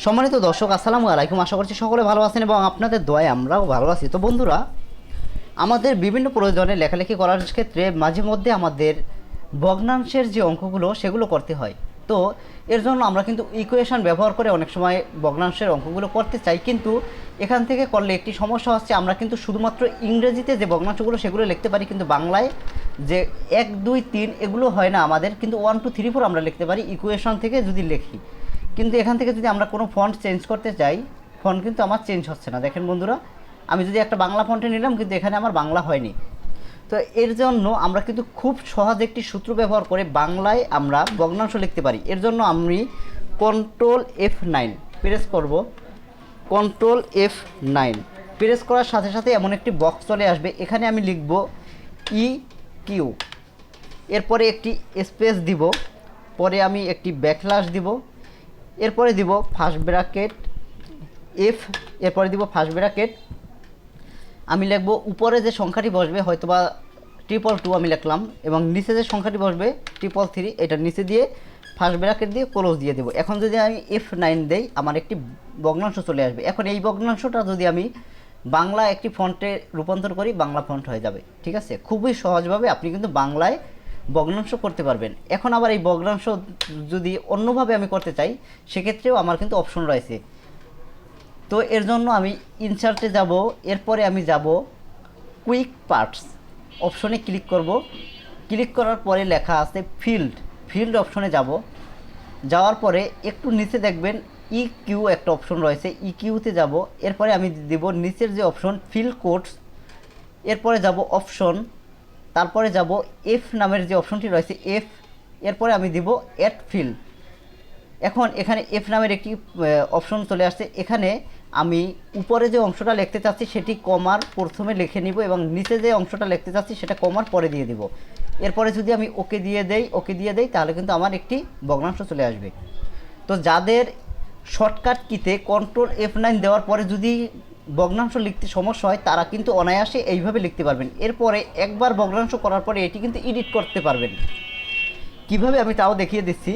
সম্মানিত দর্শক, আসসালামু আলাইকুম। আশা করছি সকলে ভালো আছেন এবং আপনাদের দোয়ায় আমরাও ভালো আছি। তো বন্ধুরা, আমাদের বিভিন্ন প্রয়োজনে লেখালেখি করার ক্ষেত্রে মাঝে মধ্যে আমাদের ভগ্নাংশের যে অঙ্কগুলো সেগুলো করতে হয়। তো এর জন্য আমরা কিন্তু ইকুয়েশন ব্যবহার করে অনেক সময় ভগ্নাংশের অঙ্কগুলো করতে চাই, কিন্তু এখান থেকে করলে একটি সমস্যা হচ্ছে, আমরা কিন্তু শুধুমাত্র ইংরেজিতে যে ভগ্নাংশগুলো সেগুলো লিখতে পারি, কিন্তু বাংলায় যে 1 2 3 এগুলো হয় না আমাদের, কিন্তু 1 2 3 4 আমরা লিখতে পারি ইকুয়েশন থেকে যদি লিখি। কিন্তু এখান থেকে যদি আমরা কোনো ফন্ট চেঞ্জ করতে চাই, ফন্ট কিন্তু আমার চেঞ্জ হচ্ছে না। দেখেন বন্ধুরা, আমি যদি একটা বাংলা ফন্টে নিলাম, কিন্তু এখানে আমার বাংলা হয়নি। তো এর জন্য আমরা কিন্তু খুব সহজ একটি সূত্র ব্যবহার করে বাংলায় আমরা ভগ্নাংশ লিখতে পারি। এর জন্য আমি কন্ট্রোল F9 প্রেস করব। কন্ট্রোল F9 প্রেস করার সাথে সাথে এমন একটি বক্স চলে আসবে। এখানে আমি লিখব EQ, এরপরে একটি স্পেস দিব, পরে আমি একটি ব্যাকস্ল্যাশ দিব, এরপরে দিব ফার্স্ট ব্র্যাকেট F, এরপরে দিব ফার্স্ট ব্র্যাকেট। আমি লিখব উপরে যে সংখ্যাটি বসবে, হয়তোবা 222 আমি লিখলাম, এবং নিচে যে সংখ্যাটি বসবে 333, এটা নিচে দিয়ে ফার্স্ট ব্র্যাকেট দিয়ে ক্লোজ দিয়ে দেবো। এখন যদি আমি F9 দেই, আমার একটি ভগ্নাংশ চলে আসবে। এখন এই ভগ্নাংশটা যদি আমি বাংলা একটি ফন্টে রূপান্তর করি, বাংলা ফন্ট হয়ে যাবে। ঠিক আছে, খুবই সহজভাবে আপনি কিন্তু বাংলায় ভগ্নাংশ করতে পারবেন। এখন আবার এই ভগ্নাংশ যদি অন্যভাবে আমি করতে চাই, সেক্ষেত্রেও আমার কিন্তু অপশন রয়েছে। তো এর জন্য আমি ইনসার্টে যাব, এরপরে আমি যাব কুইক পার্টস অপশনে ক্লিক করব। ক্লিক করার পরে লেখা আছে ফিল্ড অপশনে যাব। যাওয়ার পরে একটু নিচে দেখবেন ইকিউ একটা অপশন রয়েছে, ইকিউতে যাব। এরপরে আমি দেব নিচের যে অপশন ফিল কোডস, এরপরে যাব অপশন, তারপরে যাব এফ নামের যে অপশনটি রয়েছে এফ, এরপরে আমি দিব অ্যাড ফিল। এখন এখানে এফ নামের একটি অপশন চলে আসছে। এখানে আমি উপরে যে অংশটা লিখতে চাচ্ছি সেটি কমার প্রথমে লিখে নিব, এবং নিচে যে অংশটা লিখতে চাচ্ছি সেটা কমার পরে দিয়ে দিব। এরপরে যদি আমি ওকে দিয়ে দেই তাহলে কিন্তু আমার একটি ভগ্নাংশ চলে আসবে। তো যাদের শর্টকাট কিতে কন্ট্রোল F9 দেওয়ার পরে যদি ভগ্নাংশ লিখতে সমস্যা হয়, তারা কিন্তু অনায়াসে এইভাবে লিখতে পারবেন। এরপরে একবার ভগ্নাংশ করার পরে এটি কিন্তু এডিট করতে পারবেন। কিভাবে আমি তাও দেখিয়ে দিচ্ছি।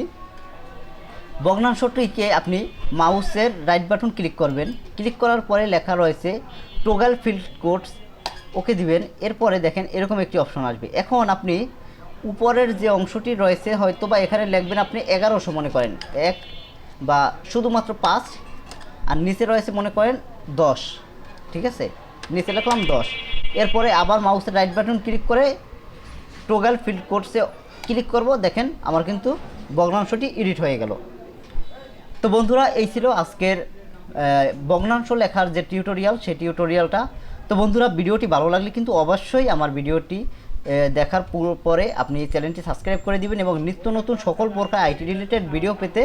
ভগ্নাংশটিকে আপনি মাউসের রাইট বাটন ক্লিক করবেন। ক্লিক করার পরে লেখা রয়েছে টগল ফিল্ড কোডস, ওকে দিবেন। এরপরে দেখেন এরকম একটি অপশন আসবে। এখন আপনি উপরের যে অংশটি রয়েছে, হয়তো বা এখানে লিখবেন আপনি 1100 মনে করেন 1 বা শুধুমাত্র 5, আর নিচে রয়েছে মনে করেন 10। ঠিক আছে, নিচে লিখলাম 10। এরপরে আবার মাউসের রাইট বাটন ক্লিক করে টগল ফিল্ড কোডসে ক্লিক করব। দেখেন আমার কিন্তু ভগ্নাংশটি এডিট হয়ে গেল। তো বন্ধুরা, এই ছিল আজকের ভগ্নাংশ লেখার যে টিউটোরিয়াল, সেই টিউটোরিয়ালটা। তো বন্ধুরা, ভিডিওটি ভালো লাগলে কিন্তু অবশ্যই আমার ভিডিওটি দেখার পরে আপনি চ্যানেলটি সাবস্ক্রাইব করে দিবেন, এবং নিত্য নতুন সকল প্রকার আইটি রিলেটেড ভিডিও পেতে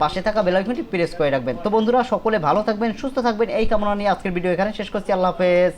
পাশে থাকা বেল আইকনটি প্রেস করে রাখবেন। তো বন্ধুরা, সকলে ভালো থাকবেন, সুস্থ থাকবেন, এই কামনা নিয়ে আজকের ভিডিও এখানে শেষ করছি। আল্লাহ হাফেজ।